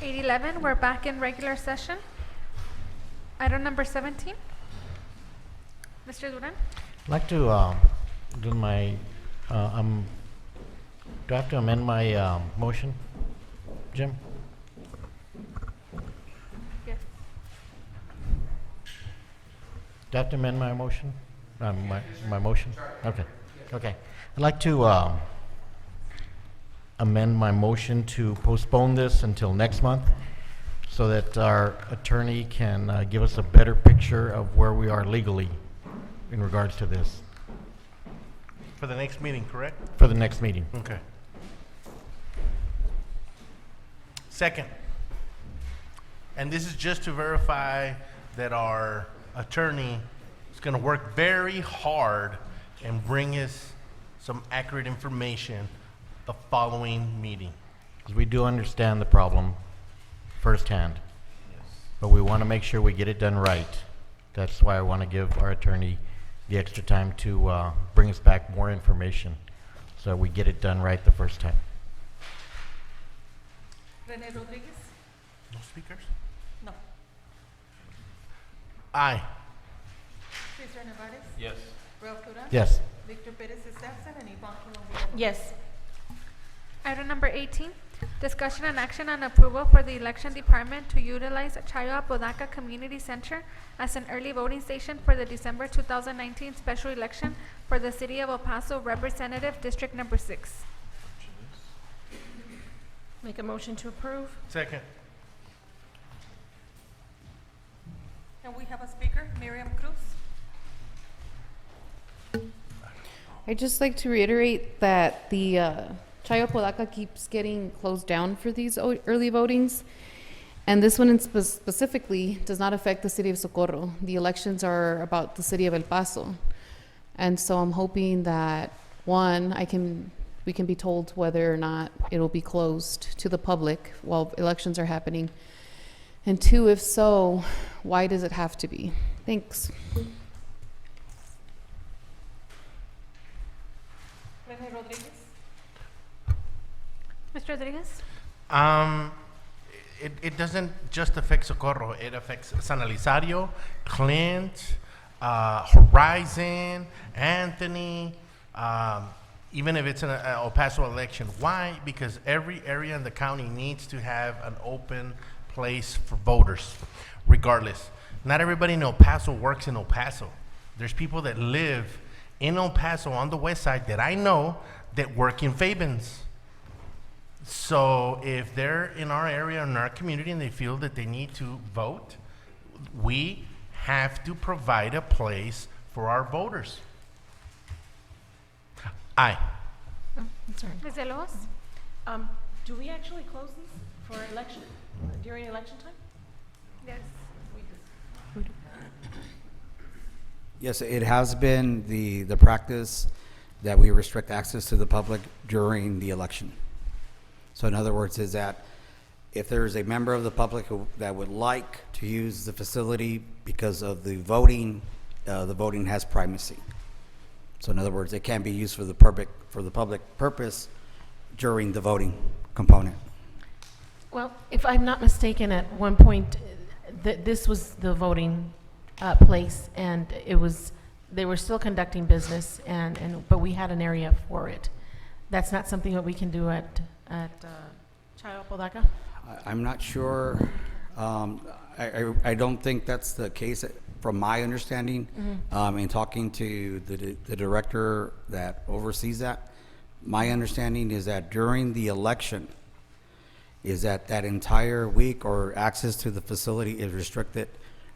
8:11, we're back in regular session. Item number 17. Mr. Duran? I'd like to do my, do I have to amend my motion, Jim? Yes. Do I have to amend my motion? My motion? Okay, okay. I'd like to amend my motion to postpone this until next month so that our attorney can give us a better picture of where we are legally in regards to this For the next meeting, correct? for the next meeting. Okay. Second, and this is just to verify that our attorney is going to work very hard and bring us some accurate information the following meeting. Because we do understand the problem firsthand, but we want to make sure we get it done right. That's why I want to give our attorney the extra time to bring us back more information so we get it done right the first time. Rene Rodriguez? No speakers? No. Aye. Cesar Nevares? Yes. Ralph Duran? Yes. Victor Perez is absent and Yvonne Colom. Yes. Item number 18, discussion and action on approval for the election department to utilize Chayo Apodaca Community Center as an early voting station for the December 2019 special election for the City of El Paso Representative District Number 6. Make a motion to approve? Second. And we have a speaker, Miriam Cruz. I'd just like to reiterate that the Chayo Apodaca keeps getting closed down for these early votings. And this one specifically does not affect the city of Socorro. The elections are about the city of El Paso. And so I'm hoping that, one, we can be told whether or not it'll be closed to the public while elections are happening. And two, if so, why does it have to be? Thanks. Rene Rodriguez? Mr. Rodriguez? It doesn't just affect Socorro. It affects San Elizario, Clint, Horizon, Anthony, even if it's an El Paso election. Why? Because every area in the county needs to have an open place for voters, regardless. Not everybody in El Paso works in El Paso. There's people that live in El Paso on the west side that I know that work in Fabens. So if they're in our area, in our community, and they feel that they need to vote, we have to provide a place for our voters. Aye. Oh, I'm sorry. Ms. Villalobos? Do we actually close these for election, during election time? Yes. Yes, it has been the practice that we restrict access to the public during the election. So in other words, is that if there's a member of the public that would like to use the facility because of the voting has primacy. So in other words, it can be used for the public purpose during the voting component. Well, if I'm not mistaken, at one point, this was the voting place, and they were still conducting business, but we had an area for it. That's not something that we can do at Chayo Apodaca? I'm not sure. I don't think that's the case from my understanding. In talking to the director that oversees that, my understanding is that during the election, is that entire week or access to the facility is restricted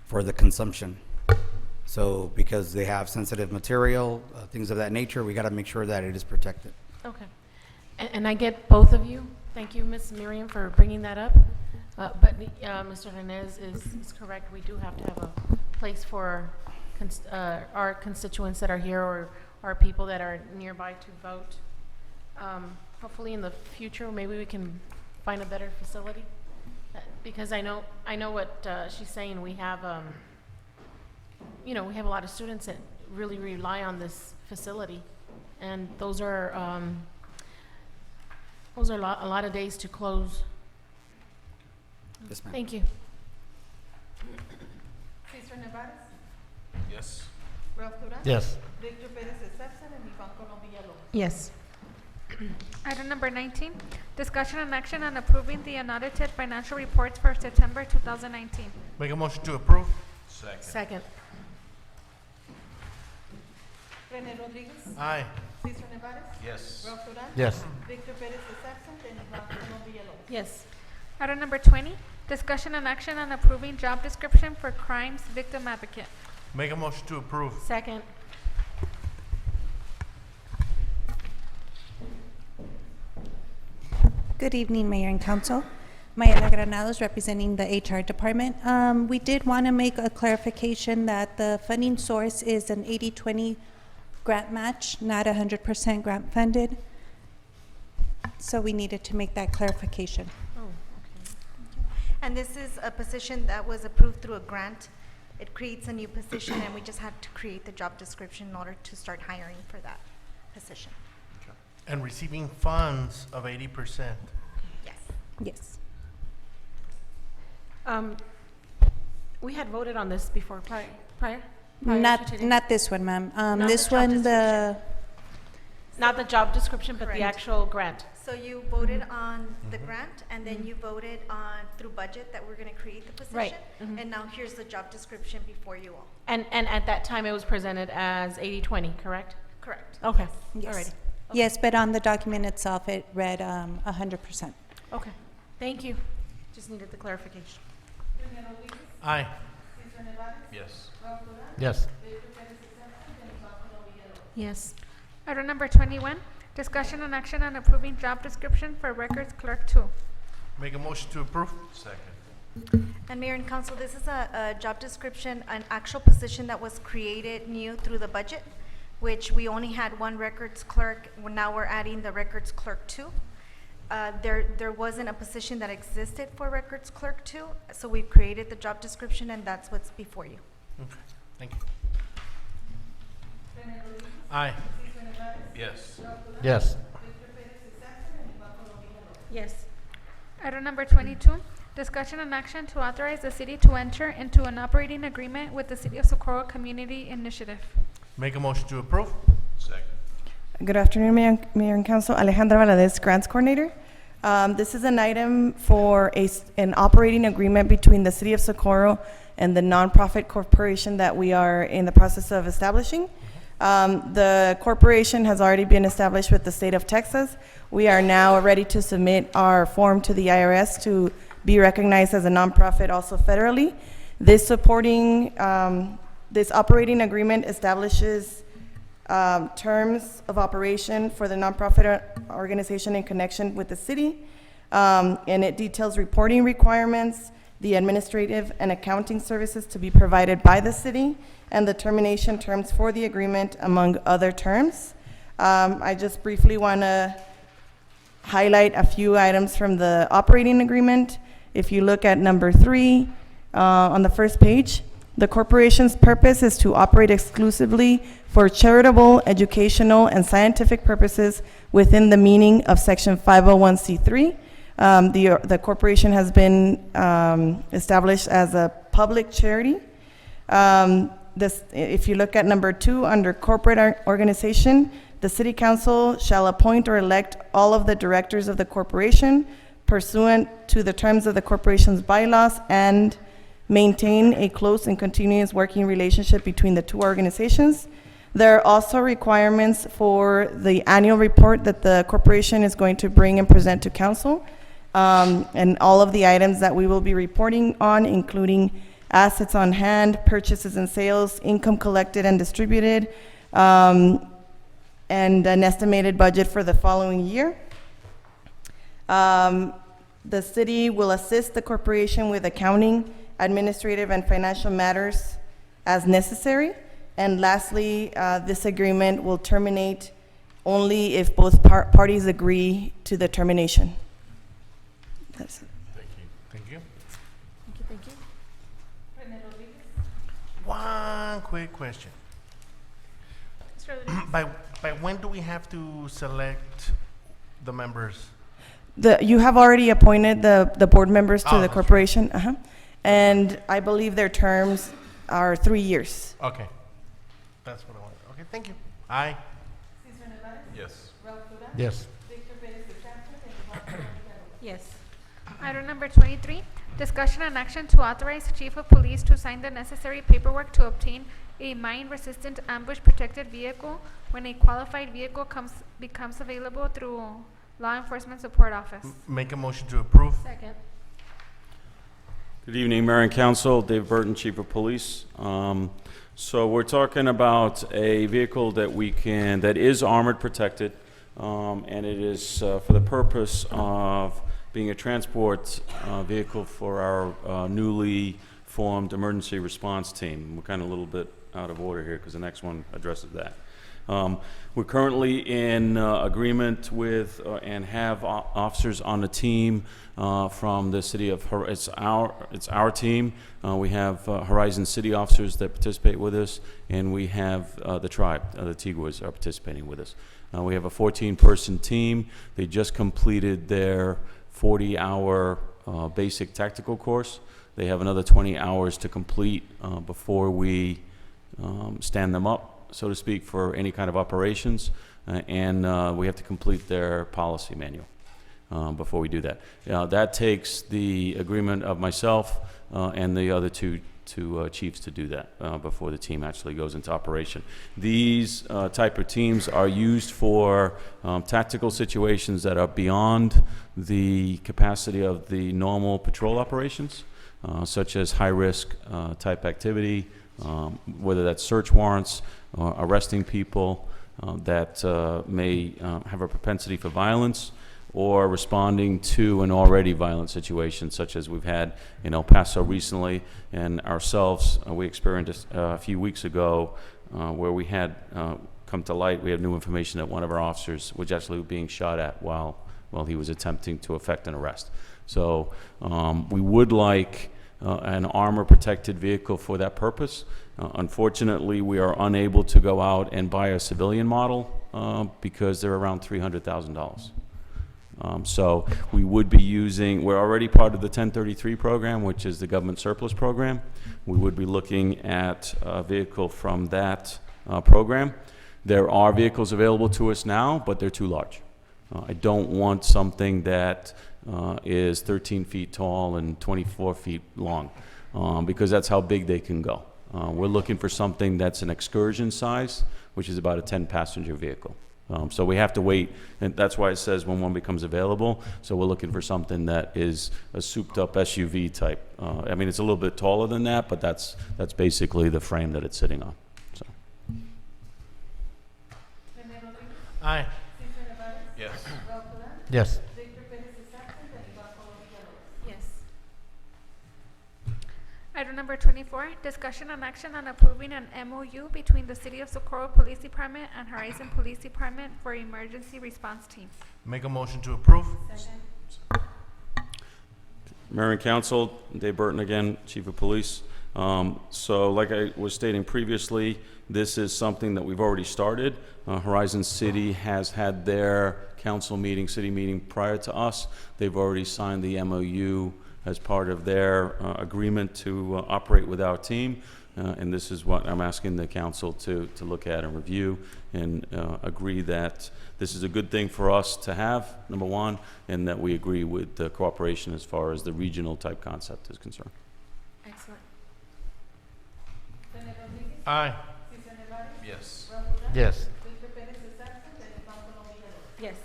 for the consumption. So because they have sensitive material, things of that nature, we got to make sure that it is protected. Okay. And I get both of you. Thank you, Ms. Miriam, for bringing that up. But Mr. Hernandez is correct. We do have to have a place for our constituents that are here or our people that are nearby to vote. Hopefully in the future, maybe we can find a better facility. Because I know what she's saying. We have, we have a lot of students that really rely on this facility. And those are a lot of days to close. Yes, ma'am. Thank you. Cesar Nevares. Yes. Ralph Duran. Yes. Victor Pérez is absent and Ivan Colom Villalobos. Yes. Item number 19, discussion and action on approving the unaudited financial reports for September 2019. Make a motion to approve. Second. René Rodríguez. Aye. Cesar Nevares. Yes. Ralph Duran. Yes. Victor Pérez is absent and Ivan Colom Villalobos. Yes. Item number 20, discussion and action on approving job description for crimes victim advocate. Make a motion to approve. Second. Good evening, Mayor and Council. Mayela Granados, representing the HR Department. We did want to make a clarification that the funding source is an 80-20 grant match, not 100% grant funded. So we needed to make that clarification. Oh, And this is a position that was approved through a grant. It creates a new position, and we just had to create the job description in order to start hiring for that position. And receiving funds of 80%. Yes. Yes. We had voted on this before, prior to Not, today? not this one, ma'am. Not This the job one, the, Not the job description, but the Correct. actual grant. So you voted on the grant, and then you voted on, through budget, that we're gonna create the position. Right. Mhm. And now here's the job description before you all. And at that time, it was presented as 80-20, correct? Correct. Okay. yes. Alrighty. Yes, but on the document itself, it read 100%. Okay. Thank you. Just needed the clarification. Aye. Cesar Nevares. Yes. Ralph Duran. Yes. Victor Pérez is absent and Ivan Colom Villalobos. Yes. Item number 21, discussion and action on approving job description for records clerk 2. Make a motion to approve. Second. And Mayor and Council, this is a job description, an actual position that was created new through the budget, which we only had one records clerk. Now we're adding the records clerk 2. There wasn't a position that existed for records clerk 2, so we've created the job description, and that's what's before you. Okay, thank you. René Rodríguez. Aye. Cesar Nevares. Yes. Ralph Duran. Yes. Victor Pérez is absent and Ivan Colom Villalobos. Yes. Item number 22, discussion and action to authorize the city to enter into an operating agreement with the City of Socorro Community Initiative. Make a motion to approve. Second. Good afternoon, Mayor and Council. Alejandra Valadez, Grants Coordinator. This is an item for an operating agreement between the City of Socorro and the nonprofit corporation that we are in the process of establishing. The corporation has already been established with the state of Texas. We are now ready to submit our form to the IRS to be recognized as a nonprofit also federally. This operating agreement establishes terms of operation for the nonprofit organization in connection with the city, and it details reporting requirements, the administrative and accounting services to be provided by the city, and the termination terms for the agreement, among other terms. I just briefly want to highlight a few items from the operating agreement. If you look at number 3 on the first page, the corporation's purpose is to operate exclusively for charitable, educational, and scientific purposes within the meaning of Section 501c3. The corporation has been established as a public charity. If you look at number 2, under corporate organization, the city council shall appoint or elect all of the directors of the corporation pursuant to the terms of the corporation's bylaws and maintain a close and continuous working relationship between the two organizations. There are also requirements for the annual report that the corporation is going to bring and present to council, and all of the items that we will be reporting on, including assets on hand, purchases and sales, income collected and distributed, and an estimated budget for the following year. The city will assist the corporation with accounting, administrative, and financial matters as necessary. And lastly, this agreement will terminate only if both parties agree to the termination. That's it. Thank you. Thank you. Thank you. René Rodríguez. One quick question. By when do we have to select the members? You have already appointed the board members to Oh, the that's right. corporation, and I believe their terms are 3 years. Okay. That's what I wanted. Okay, thank you. Aye. Cesar Nevares. Yes. Ralph Duran. Yes. Victor Pérez Alcántara. And Iván Colom Villalobos. Yes. Item number 23, discussion and action to authorize Chief of Police to sign the necessary paperwork to obtain a mine-resistant ambush-protected vehicle when a qualified vehicle becomes available through Law Enforcement Support Office. Make a motion to approve. Second. Good evening, Mayor and Council. Dave Burton, Chief of Police. So we're talking about a vehicle that is armored protected, and it is for the purpose of being a transport vehicle for our newly formed emergency response team. We're kind of a little bit out of order here because the next one addresses that. We're currently in agreement with and have officers on the team from the city of it's our team. We have Horizon City officers that participate with us, and we have the tribe, the Tiguas, are participating with us. We have a 14-person team. They just completed their 40-hour basic tactical course. They have another 20 hours to complete before we stand them up, so to speak, for any kind of operations, and we have to complete their policy manual before we do that. That takes the agreement of myself and the other two chiefs to do that before the team actually goes into operation. These type of teams are used for tactical situations that are beyond the capacity of the normal patrol operations, such as high-risk type activity, whether that's search warrants, arresting people that may have a propensity for violence, or responding to an already violent situation, such as we've had in El Paso recently, and ourselves, we experienced a few weeks ago where we had come to light, we had new information that one of our officers was actually being shot at while he was attempting to effect an arrest. So we would like an armor-protected vehicle for that purpose. Unfortunately, we are unable to go out and buy a civilian model because they're around $300,000. So we would be we're already part of the 1033 program, which is the government surplus program. We would be looking at a vehicle from that program. There are vehicles available to us now, but they're too large. I don't want something that is 13 feet tall and 24 feet long, because that's how big they can go. We're looking for something that's an excursion size, which is about a 10-passenger vehicle. So we have to wait, and that's why it says when one becomes available. So we're looking for something that is a souped-up SUV type. I mean, it's a little bit taller than that, but that's basically the frame that it's sitting on. So. René Rodríguez. Aye. Cesar Nevares. Yes. Ralph Duran. Yes. Victor Pérez Alcántara. And Iván Colom Villalobos. Yes. Item number 24, discussion and action on approving an MOU between the City of Socorro Police Department and Horizon Police Department for emergency response team. Make a motion to approve. Second. Mayor and Council, Dave Burton again, Chief of Police. So like I was stating previously, this is something that we've already started. Horizon City has had their council meeting, city meeting prior to us. They've already signed the MOU as part of their agreement to operate with our team. And this is what I'm asking the council to look at and review and agree that this is a good thing for us to have, number one, and that we agree with the cooperation as far as the regional type concept is concerned. Excellent. René Rodríguez. Aye. Cesar Nevares. Yes. Ralph Duran. Yes. Victor Pérez Alcántara. And Iván Colom Villalobos. Yes.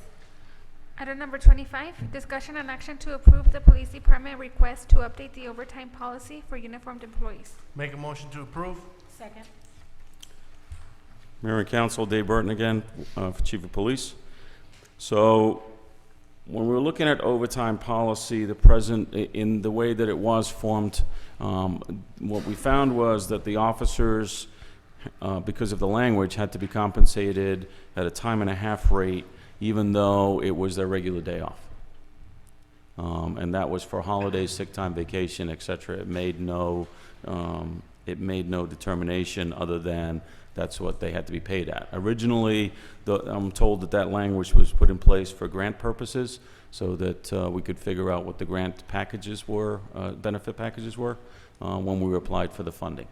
Item number 25, discussion and action to approve the Police Department request to update the overtime policy for uniformed employees. Make a motion to approve. Second. Mayor and Council, Dave Burton again, Chief of Police. So when we were looking at overtime policy, in the way that it was formed, what we found was that the officers, because of the language, had to be compensated at a time-and-a-half rate, even though it was their regular day off. And that was for holidays, sick time, vacation, et cetera. It made no it made no determination other than that's what they had to be paid at. Originally, I'm told that that language was put in place for grant purposes so that we could figure out what the grant packages were, benefit packages were, when we applied for the funding.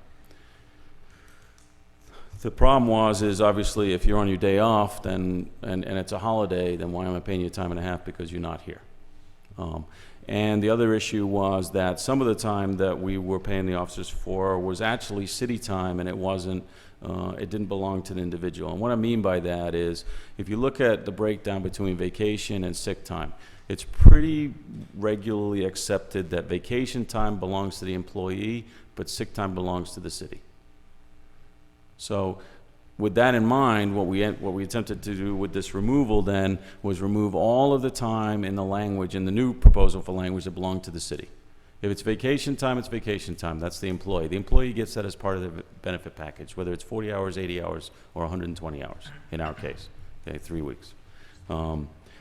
The problem is obviously if you're on your day off then, and it's a holiday, then why am I paying you time and a half because you're not here? And the other issue was that some of the time that we were paying the officers for was actually city time, and it wasn't, it didn't belong to the individual. And what I mean by that is, if you look at the breakdown between vacation and sick time, it's pretty regularly accepted that vacation time belongs to the employee, but sick time belongs to the city. So with that in mind, what we attempted to do with this removal then was remove all of the time in the language, in the new proposal for language that belonged to the city. If it's vacation time, it's vacation time. That's the employee. The employee gets that as part of the benefit package, whether it's 40 hours, 80 hours, or 120 hours in our case, okay, 3 weeks.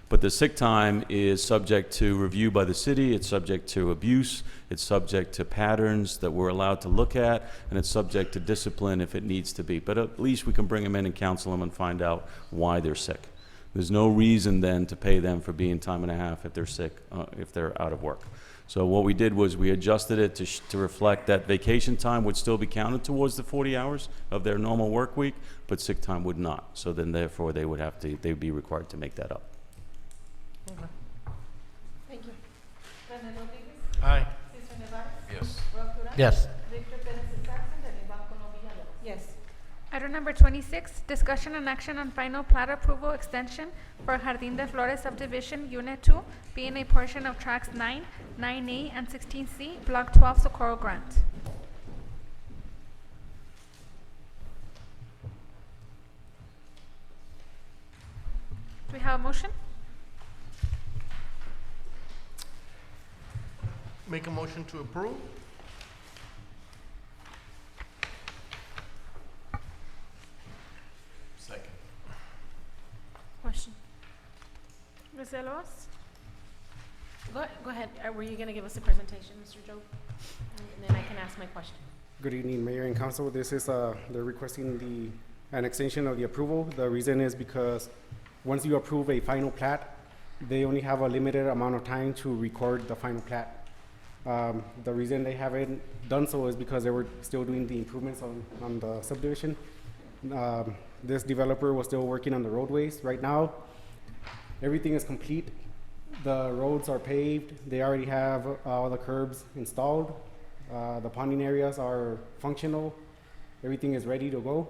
But the sick time is subject to review by the city, it's subject to abuse, it's subject to patterns that we're allowed to look at, and it's subject to discipline if it needs to be. But at least we can bring them in and counsel them and find out why they're sick. There's no reason then to pay them for being time and a half if they're sick, if they're out of work. So what we did was we adjusted it to reflect that vacation time would still be counted towards the 40 hours of their normal work week, but sick time would not. So then therefore they'd be required to make that up. Thank you. René Rodríguez. Aye. Cesar Nevares. Yes. Rob Duran. Yes. Victor Pérez is absent and Iván Colom Villalobos. Yes. Item number 26, discussion and action on final plat approval extension for Jardín de Flores subdivision, Unit 2, being a portion of tracks 9, 9A, and 16C, Block 12, Socorro Grant. Do we have a motion? Make a motion to approve? Second. Question. Ms. Elos? Go ahead. Were you going to give us a presentation, Mr. Joe? And then I can ask my question. Good evening, Mayor and Council. This is, they're requesting an extension of the approval. The reason is because once you approve a final plat, they only have a limited amount of time to record the final plat. The reason they haven't done so is because they were still doing the improvements on the subdivision. This developer was still working on the roadways. Right now, everything is complete. The roads are paved. They already have all the curbs installed. The ponding areas are functional. Everything is ready to go.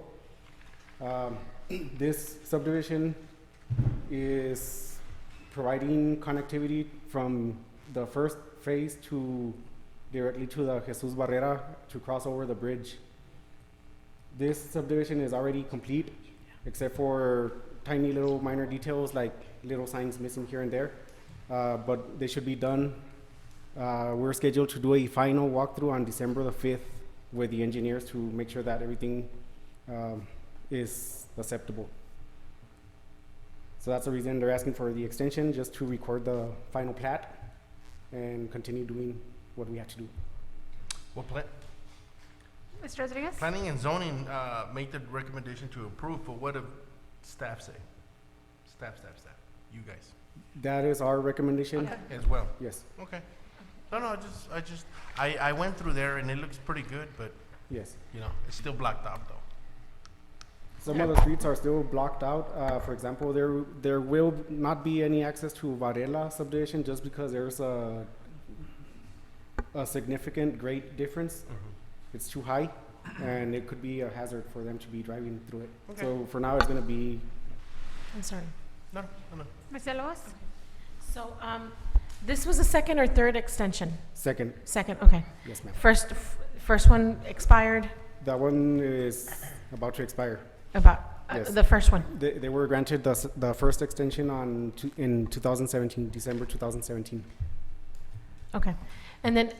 This subdivision is providing connectivity from the first phase directly to the Jesus Barrera to cross over the bridge. This subdivision is already complete, except for tiny little minor details like little signs missing here and there, but they should be done. We're scheduled to do a final walkthrough on December the 5th with the engineers to make sure that everything is acceptable. So that's the reason they're asking for the extension, just to record the final plat and continue doing what we have to do. What Mr. Rodriguez? planning and zoning, make the recommendation to approve, but what do staff say? Staff. You guys. That is our recommendation. As well? Yes, Okay. No, I went through there and it looks pretty good, but, yes. you know, it's still blocked off though. Some of the streets are still blocked out. For example, there will not be any access to Varela subdivision just because there's a significant grade difference. It's too high, and it could be a hazard for them to be driving through it. Okay. So for now, it's going to be. I'm sorry. No. Ms. Elos? So this was a second or third extension? Second. Second, okay. Yes, ma'am. First one expired That one is about to expire. about, Yes. the first one. They were granted the first extension in 2017, December 2017. Okay. And then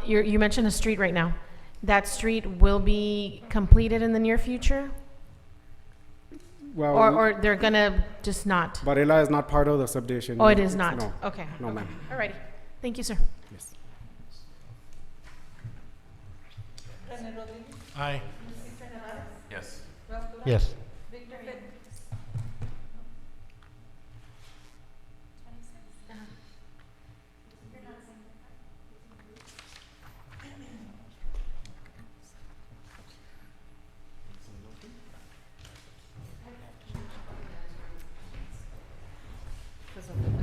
you mentioned a street right now. That street will be completed in the near future? Well, Or they're gonna just not? Varela is not part of the subdivision. Oh, it is not? No. Okay. No, ma'am. All righty. Thank you, sir. Yes. René Rodríguez. Aye. Cesar Nevares. Yes. Ralph Duran. Yes. Victor Pérez.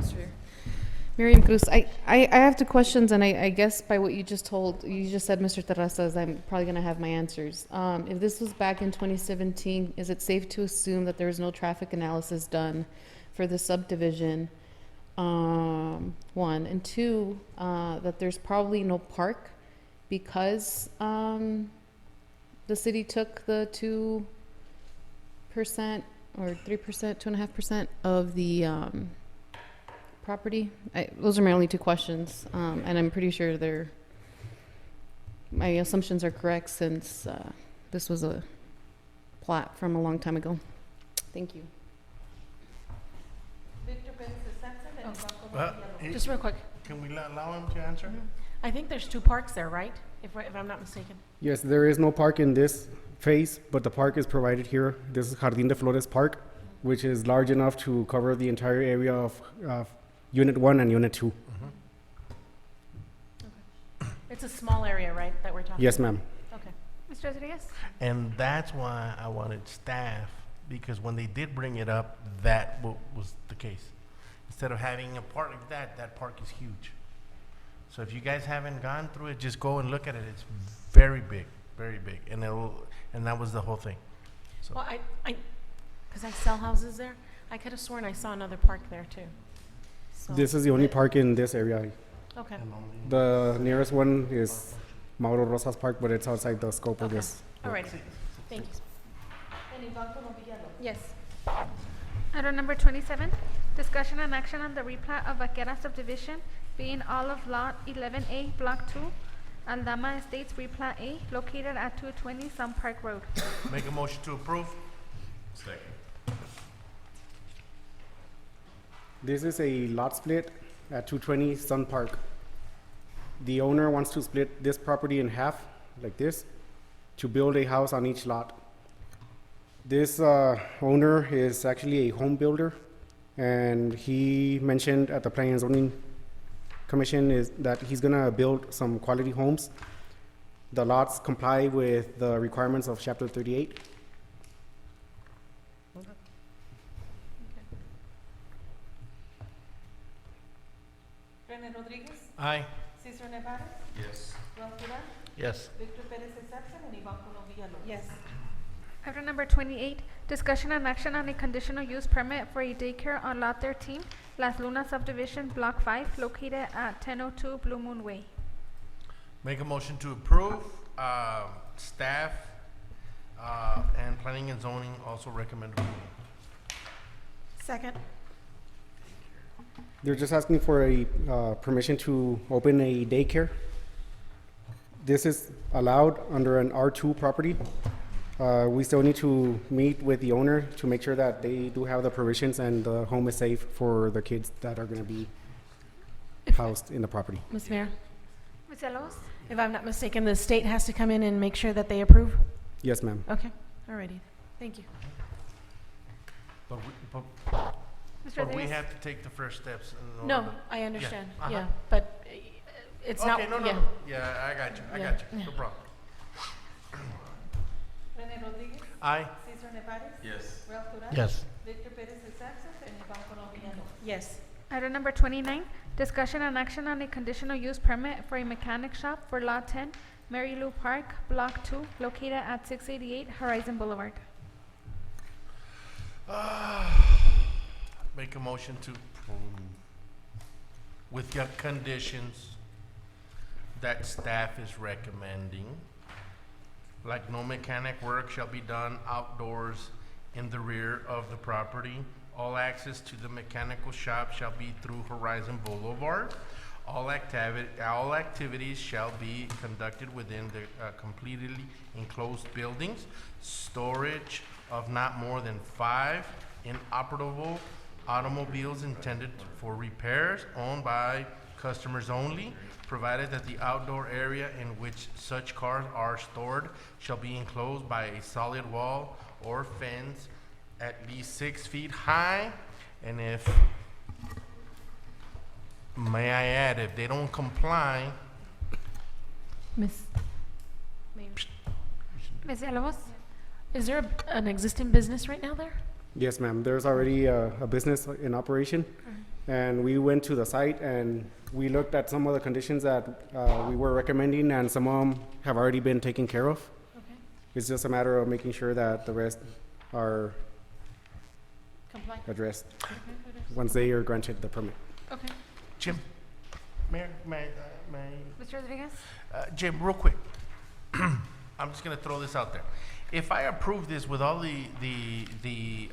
Mr. Miriam Cruz, I have two questions, and I guess by what you just told, you just said, Mr. Terrazas, I'm probably gonna have my answers. If this was back in 2017, is it safe to assume that there was no traffic analysis done for the subdivision? One, and two, that there's probably no park because, the city took the 2% or 3%, 2.5% of the, property? Those are my only two questions, and I'm pretty sure my assumptions are correct since this was a plat from a long time ago. Thank you. Victor Pérez is absent and Iván Colom Villalobos. Just real quick. Can we allow him to answer? I think there's 2 parks there, right? If I'm not mistaken. Yes, there is no park in this phase, but the park is provided here. This is Jardín de Flores Park, which is large enough to cover the entire area of Unit 1 and Unit 2. It's a small area, right, that we're talking? Yes, ma'am. Okay. Mr. Rodriguez? And that's why I wanted staff, because when they did bring it up, that was the case. Instead of having a park like that, that park is huge. So if you guys haven't gone through it, just go and look at it. It's very big, and that was the whole thing. So Well, because I sell houses there, I could have sworn I saw another park there too. So, This is the only park in this area. okay. The nearest one is Mauro Rosas Park, but it's outside the scope of Okay. this. All right. Thank you. And Iván Colom Villalobos. Yes. Item number 27, discussion and action on the replat of Vaquera subdivision, being all of Lot 11A, Block 2, Aldama Estates Replat A, located at 220 Sun Park Road. make a motion to approve. Second. This is a lot split at 220 Sun Park. The owner wants to split this property in half, like this, to build a house on each lot. This owner is actually a home builder, and he mentioned at the Planning and Zoning Commission is that he's gonna build some quality homes. The lots comply with the requirements of Chapter 38. René Rodríguez. Aye. Cesar Nevares. Yes. Ralph Duran. Yes. Victor Pérez is absent and Iván Colom Villalobos. Yes. Item number 28, discussion and action on a conditional use permit for a daycare on Lot 13, Las Lunas subdivision, Block 5, located at 1002 Blue Moon Way. Make a motion to approve. Staff and planning and zoning also recommend approval. Second. They're just asking for a permission to open a daycare. This is allowed under an R2 property. We still need to meet with the owner to make sure that they do have the provisions and the home is safe for the kids that are gonna be housed in the property. Ms. Mayor, Ms. Villalobos? if I'm not mistaken, the state has to come in and make sure that they approve? Yes, ma'am. Okay, all righty. Thank you. But Mr. we Rodriguez? have to take the first steps in order No, to- I understand, uh-huh. yeah, but it's not, Okay, no, yeah. yeah, I got you, Yeah. no problem. René Rodríguez. Aye. Cesar Nevares. Yes. Ralph Duran. Yes. Victor Pérez is absent and Iván Colom Villalobos. Yes. Item number 29, discussion and action on a conditional use permit for a mechanic shop for Lot 10, Mary Lou Park, Block 2, located at 688 Horizon Boulevard. Make a motion to approve with the conditions that staff is recommending. Like no mechanic work shall be done outdoors in the rear of the property. All access to the mechanical shop shall be through Horizon Boulevard. All activities shall be conducted within the completely enclosed buildings. Storage of not more than 5 inoperable automobiles intended for repairs owned by customers only, provided that the outdoor area in which such cars are stored shall be enclosed by a solid wall or fence at least 6 feet high, and if, may I add, if they don't comply, Miss, Mayor, Ms. Villalobos? is there an existing business right now there? Yes, ma'am. There's already a business in operation, and we went to the site and we looked at some of the conditions that we were recommending, and some of them have already been taken care of. Okay. It's just a matter of making sure that the rest are Comply. addressed once they are granted the permit. Okay. Jim, Mayor, may, Mr. Rodriguez? Jim, real quick, I'm just gonna throw this out there. If I approve this with all the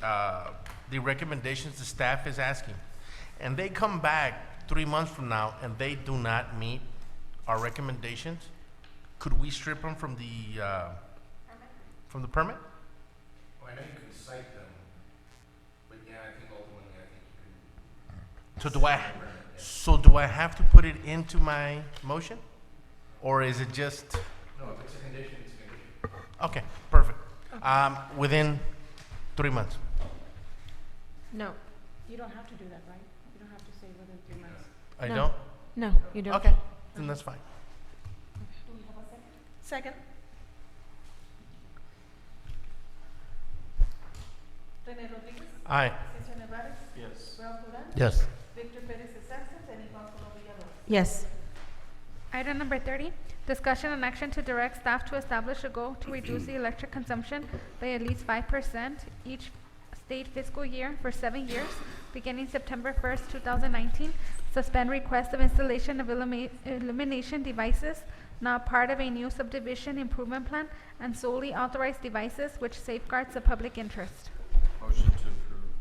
recommendations the staff is asking, and they come back 3 months from now and they do not meet our recommendations, could we strip them from the permit? Well, I know you can cite them, but yeah, I think ultimately, I think you can. So do I have to put it into my motion? Or is it just, No, if it's a condition, it's a condition. okay, perfect. Within 3 months. No, you don't have to do that, right? You don't have to say within 3 months. I No. don't? No, you don't. Okay, then that's fine. Do we have a second? Second. Rene Rodriguez? Aye. Cesar Nevares? Yes. Ralph Duran? Yes. Victor Pérez is absent, and Iván Colo Villalobos. Yes. Item number 30, discussion and action to direct staff to establish a goal to reduce the electric consumption by at least 5% each state fiscal year for 7 years, beginning September 1st, 2019. Suspend request of installation of illumination devices not part of a new subdivision improvement plan and solely authorize devices which safeguards the public interest. Motion to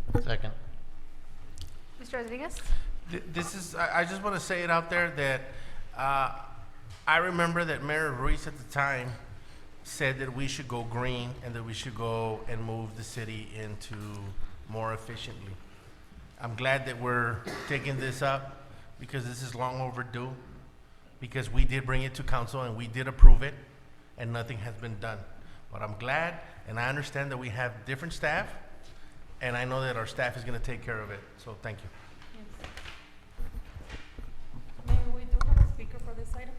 approve. Second. Mr. Rodriguez? This is, I just want to say it out there that I remember that Mayor Ruiz at the time said that we should go green and that we should go and move the city into more efficiently. I'm glad that we're taking this up because this is long overdue, because we did bring it to council and we did approve it and nothing has been done. But I'm glad, and I understand that we have different staff, and I know that our staff is going to take care of it, so thank you. Mayor, we do have a speaker for this item.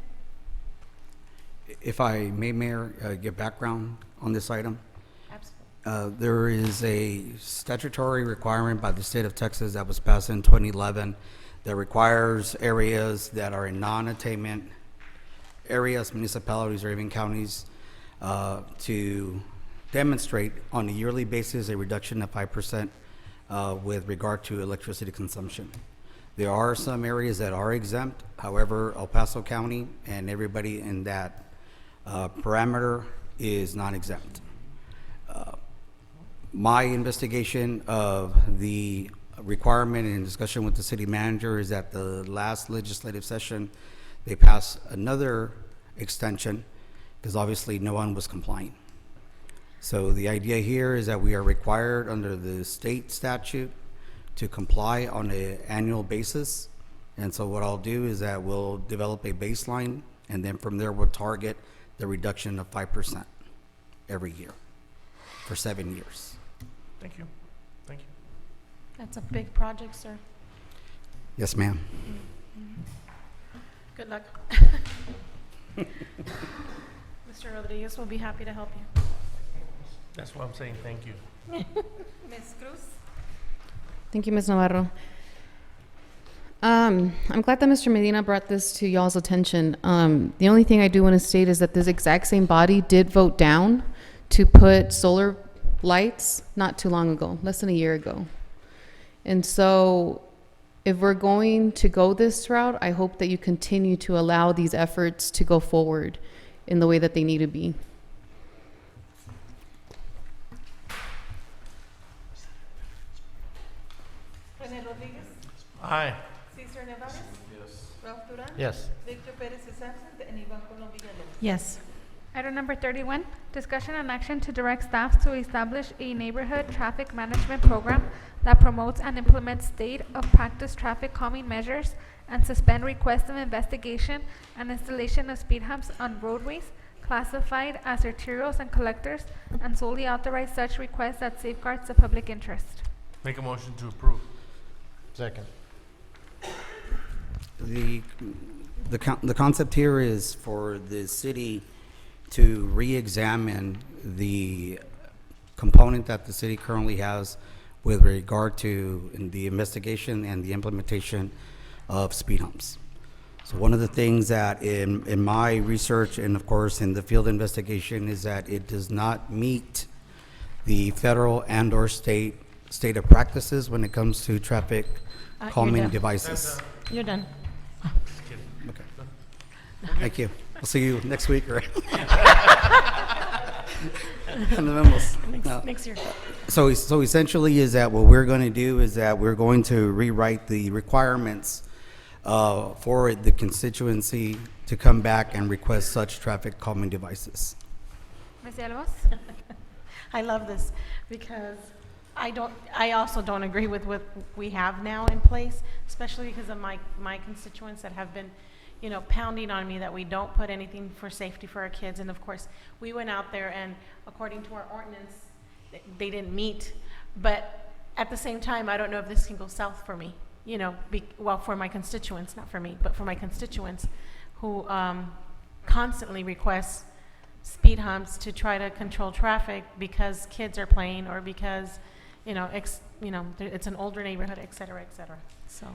If I may, Mayor, give background on this item. Absolutely. There is a statutory requirement by the state of Texas that was passed in 2011 that requires areas that are in non-attainment areas, municipalities, or even counties to demonstrate on a yearly basis a reduction of 5% with regard to electricity consumption. There are some areas that are exempt. However, El Paso County and everybody in that parameter is non-exempt. My investigation of the requirement and discussion with the city manager is that the last legislative session, they passed another extension because obviously no one was complying. So the idea here is that we are required under the state statute to comply on an annual basis. And so what I'll do is that we'll develop a baseline, and then from there we'll target the reduction of 5% every year for 7 years. Thank you. Thank you. That's a big project, sir. Yes, ma'am. Good luck. Mr. Rodriguez will be happy to help you. That's why I'm saying thank you. Ms. Cruz? Thank you, Ms. Navarro. I'm glad that Mr. Medina brought this to y'all's attention. The only thing I do want to state is that this exact same body did vote down to put solar lights not too long ago, less than a year ago. And so if we're going to go this route, I hope that you continue to allow these efforts to go forward in the way that they need to be. Rene Rodriguez? Aye. Cesar Nevares? Yes. Ralph Duran? Yes. Victor Pérez is absent, and Iván Colo Villalobos. Yes. Item number 31, discussion and action to direct staff to establish a neighborhood traffic management program that promotes and implements state of practice traffic calming measures and suspend request of investigation and installation of speed humps on roadways classified as arterials and collectors, and solely authorize such requests that safeguards the public interest. Make a motion to approve. Second. The concept here is for the city to re-examine the component that the city currently has with regard to the investigation and the implementation of speed humps. So one of the things that in my research and of course in the field investigation is that it does not meet the federal and or state of practices when it comes to traffic You're calming done. devices. You're done. Okay. Thank you. We'll see you next week, right? And the memos. No. Next year. So essentially is that what we're going to do is that we're going to rewrite the requirements for the constituency to come back and request such traffic calming devices. Ms. Villalobos? I love this because I also don't agree with what we have now in place, especially because of my constituents that have been, you know, pounding on me that we don't put anything for safety for our kids. And of course, we went out there and according to our ordinance, they didn't meet. But at the same time, I don't know if this can go south for me, you know, well, for my constituents, not for me, but for my constituents who constantly request speed humps to try to control traffic because kids are playing or because, you know, it's an older neighborhood, et cetera, so.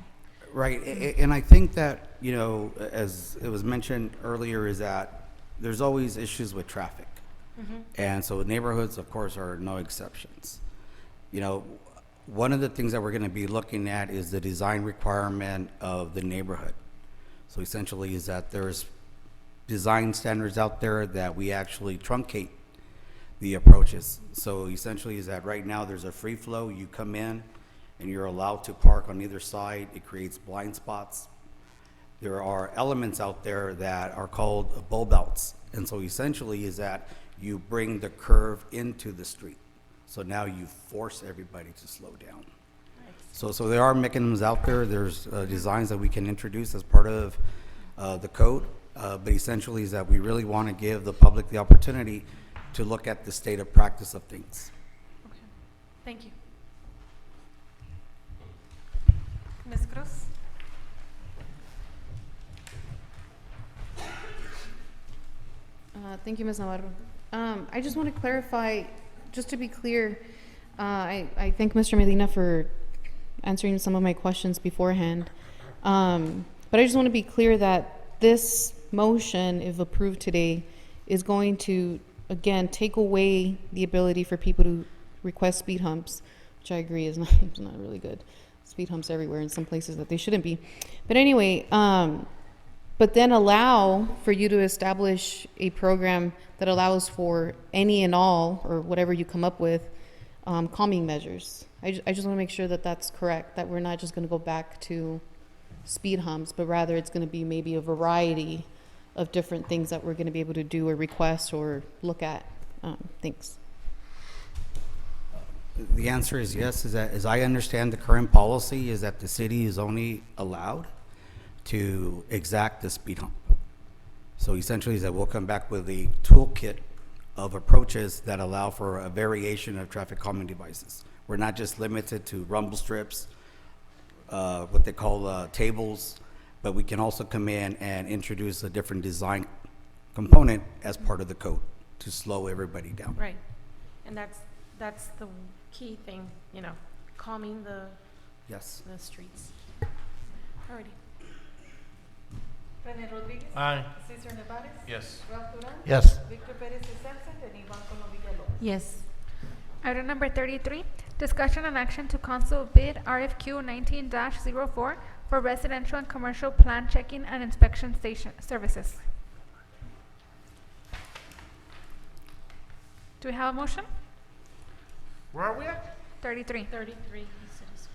Right, and I think that, you know, as it was mentioned earlier, is that there's always issues with traffic. And so neighborhoods, of course, are no exceptions. You know, one of the things that we're going to be looking at is the design requirement of the neighborhood. So essentially is that there's design standards out there that we actually truncate the approaches. So essentially is that right now there's a free flow, you come in and you're allowed to park on either side. It creates blind spots. There are elements out there that are called bulb outs. And so essentially is that you bring the curve into the street. So now you force everybody to slow down. So there are mechanisms out there. There's designs that we can introduce as part of the code. But essentially is that we really want to give the public the opportunity to look at the state of practice of things. Okay. Thank you. Ms. Cruz? Thank you, Ms. Navarro. I just want to clarify, just to be clear, I thank Mr. Medina for answering some of my questions beforehand. But I just want to be clear that this motion, if approved today, is going to, again, take away the ability for people to request speed humps, which I agree is not really good. Speed humps everywhere in some places that they shouldn't be. But anyway, but then allow for you to establish a program that allows for any and all, or whatever you come up with, calming measures. I just want to make sure that that's correct, that we're not just going to go back to speed humps, but rather it's going to be maybe a variety of different things that we're going to be able to do or request or look at. Thanks. The answer is yes, is that as I understand the current policy is that the city is only allowed to exact the speed hump. So essentially is that we'll come back with a toolkit of approaches that allow for a variation of traffic calming devices. We're not just limited to rumble strips, what they call tables, but we can also come in and introduce a different design component as part of the code to slow everybody down. Right. And that's the key thing, you know, calming the streets. Alrighty. Rene Rodríguez? Aye. Cesar Nevares? Yes. Ralph Duran? Yes. Victor Pérez is absent and Iván Colom Villalobos. Yes. Item number 33, discussion and action to cancel bid RFQ 19-04 for residential and commercial plan checking and inspection station services. Do we have a motion? Where are we at? 33. 33, he said it's-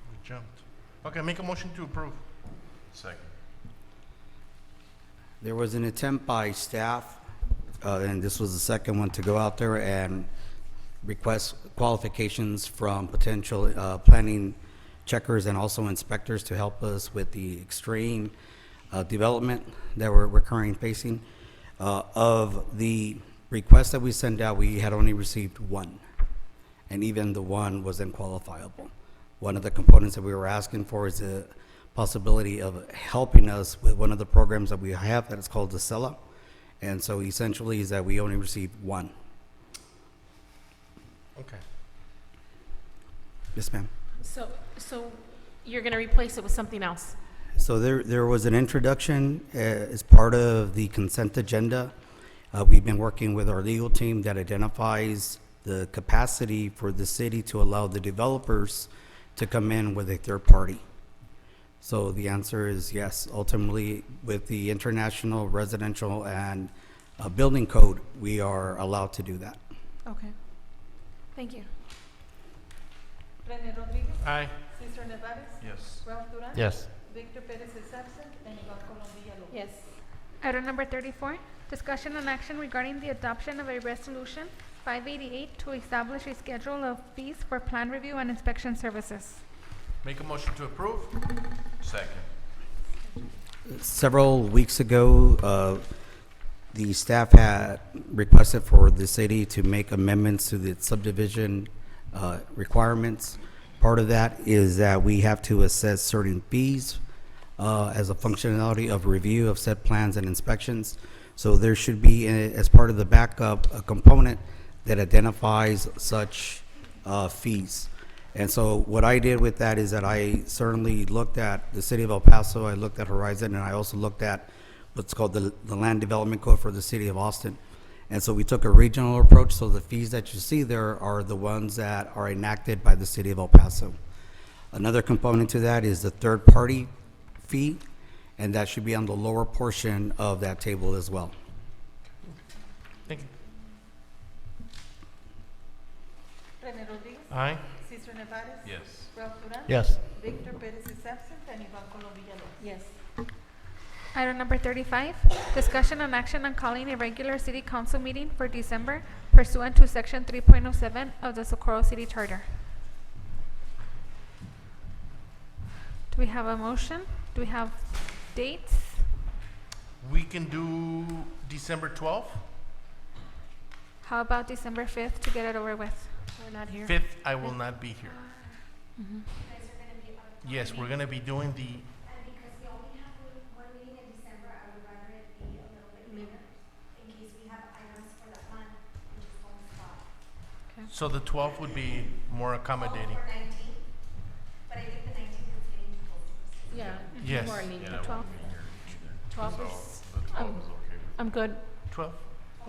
We jumped. Okay, make a motion to approve. Second. There was an attempt by staff, and this was the second one, to go out there and request qualifications from potential planning checkers and also inspectors to help us with the extreme development that we're currently facing. Of the requests that we sent out, we had only received one, and even the one was unqualifiable. One of the components that we were asking for is the possibility of helping us with one of the programs that we have that is called the CELA. And so essentially is that we only received one. Okay. Yes, ma'am. So you're gonna replace it with something else? So there was an introduction as part of the consent agenda. We've been working with our legal team that identifies the capacity for the city to allow the developers to come in with a third party. So the answer is yes. Ultimately, with the International Residential and Building Code, we are allowed to do that. Okay. Thank you. Rene Rodriguez. Aye. Cesar Nevares. Yes. Ralph Duran. Yes. Victor Pérez is absent, and Ivan Colom Villalobos. Yes. Item number 34, discussion and action regarding the adoption of a resolution 588 to establish a schedule of fees for plan review and inspection services. Make a motion to approve. Second. Several weeks ago, the staff had requested for the city to make amendments to the subdivision requirements. Part of that is that we have to assess certain fees as a functionality of review of said plans and inspections. So there should be, as part of the backup, a component that identifies such fees. And so what I did with that is that I certainly looked at the city of El Paso, I looked at Horizon, and I also looked at what's called the Land Development Code for the city of Austin. And so we took a regional approach, so the fees that you see there are the ones that are enacted by the city of El Paso. Another component to that is the third-party fee, and that should be on the lower portion of that table as well. Thank you. Rene Rodriguez. Aye. Cesar Nevares. Yes. Ralph Duran. Yes. Victor Pérez is absent, and Ivan Colom Villalobos. Yes. Item number 35, discussion and action on calling a regular city council meeting for December pursuant to section 3.07 of the Socorro City Charter. Do we have a motion? Do we have dates? We can do December 12th. How about December 5th to get it over with? We're not here. 5th, I will not be here. Yes, we're going to be doing the, Because we only have one meeting in December, I would rather it be a little bit later, in case we have items for that month, we just won't stop. so the 12th would be more accommodating. For 19, but I think the 19th is getting too close to us. Yeah. Yes. More leaving. The 12th? 12 is, I'm good. 12th?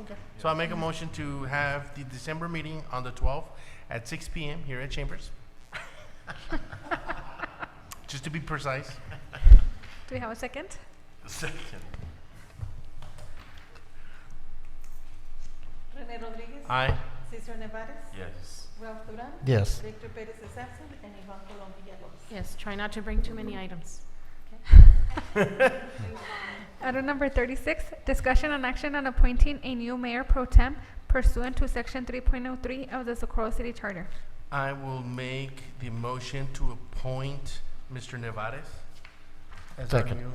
Okay. So I'll make a motion to have the December meeting on the 12th at 6 p.m. here at Chambers. Just to be precise. Do we have a second? Second. Rene Rodriguez. Aye. Cesar Nevares. Yes. Ralph Duran. Yes. Victor Pérez is absent, and Ivan Colom Villalobos. Yes, try not to bring too many items. Item number 36, discussion and action on appointing a new mayor pro tem pursuant to section 3.03 of the Socorro City Charter. I will make the motion to appoint Mr. Nevares as our Second. new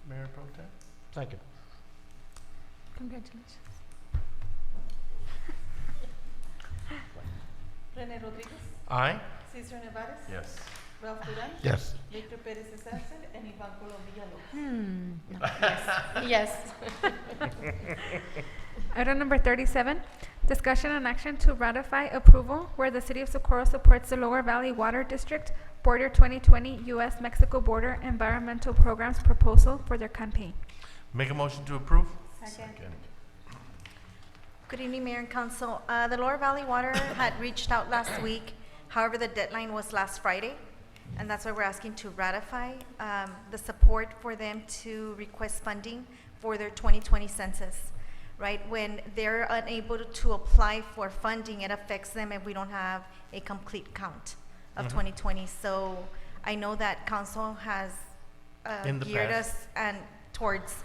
mayor pro tem. Second. Congratulations. Rene Rodriguez. Aye. Cesar Nevares. Yes. Ralph Duran. Yes. Victor Pérez is absent, and Ivan Colom Villalobos. No, yes. Yes. Item number 37, discussion and action to ratify approval where the city of Socorro supports the Lower Valley Water District Border 2020 U.S.-Mexico Border Environmental Programs proposal for their campaign. Make a motion to approve. Second. Good evening, Mayor and Council. The Lower Valley Water had reached out last week. However, the deadline was last Friday, and that's why we're asking to ratify the support for them to request funding for their 2020 census. Right, when they're unable to apply for funding, it affects them if we don't have a complete count of 2020. So I know that council has In the geared past. us and towards,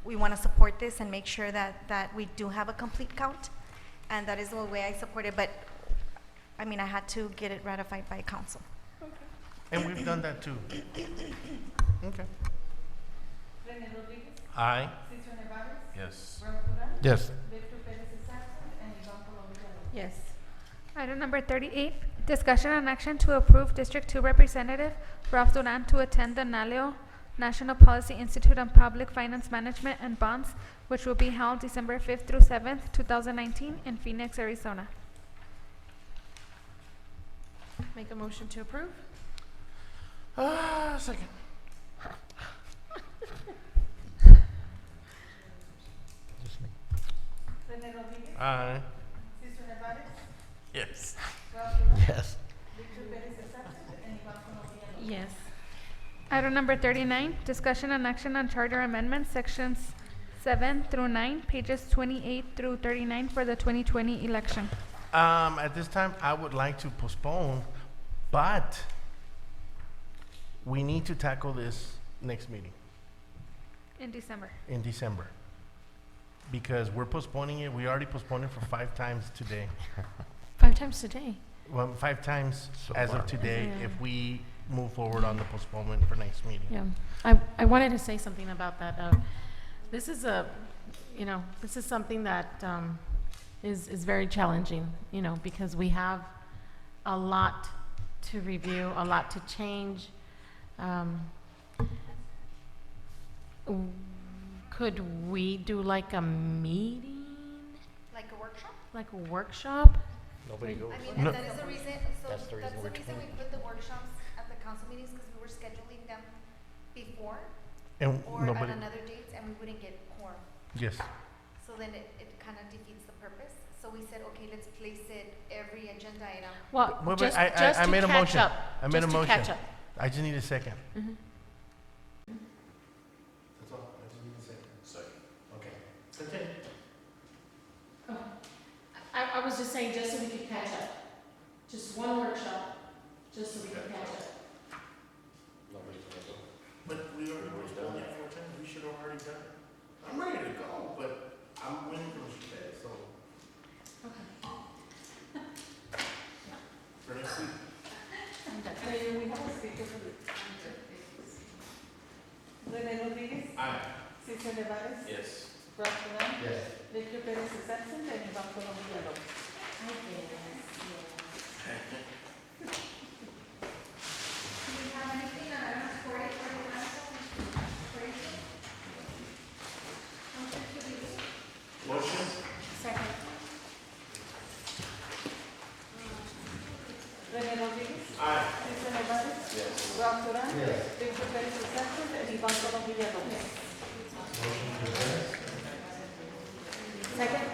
we want to support this and make sure that we do have a complete count. And that is the way I support it, but I mean, I had to get it ratified by council. And we've done that too. Okay. Rene Rodríguez, Aye. Cesar Nevares, Yes. Ralph Duran, Yes. Victor Pérez is absent, and Iván Colom Villalobos. Yes. Item number 38, discussion and action to approve District 2 Representative Ralph Duran to attend the NALEO National Policy Institute on Public Finance Management and Bonds, which will be held December 5th through 7th, 2019 in Phoenix, Arizona. Make a motion to approve? Second. Rene Rodríguez, Aye. Cesar Nevares, Yes. Ralph Duran, Yes. Victor Pérez is absent, and Iván Colom Villalobos. Yes. Item number 39, discussion and action on charter amendments, sections 7 through 9, pages 28 through 39 for the 2020 election. At this time, I would like to postpone, but we need to tackle this next meeting In December. in December. Because we're postponing it, we already postponed it for 5 times today. 5 times today. Well, 5 times So as far. of today, Yeah. if we move forward on the postponement for next meeting. Yeah. I wanted to say something about that. This is this is something that is very challenging, because we have a lot to review, a lot to change. Could we do like a meeting, Like a workshop? like a workshop? Nobody goes. I mean, No. and that is the reason, so That's the reason we're we doing it. put the workshops at the council meetings, because we were scheduling them before And or at nobody, another dates, and we wouldn't get quorum. yes. So then it kind of defeats the purpose. So we said, okay, let's place it every agenda item. Well, Wait, just I to made a catch motion. up. I made a Just to motion. catch up. I just need a second. Mhm. That's all, I just need a second. Second. Okay. Continue. I was just saying, just so we could catch up. Just one workshop, just so we could catch up. But we already done it 4 times, we should have already done it. I'm ready to go, but I'm waiting for Mr. Pettis, so. For next week. Mayor, we have a speaker for the. Rene Rodríguez, Aye. Cesar Nevares, Yes. Ralph Duran, Yes. Victor Pérez is absent, and Iván Colom Villalobos. Do we have anything on items 40, 41, 42? Motion to release. Motion? Second. Rene Rodríguez, Aye. Cesar Nevares, Ralph Duran, Victor Pérez is absent, and Iván Colom Villalobos. Second.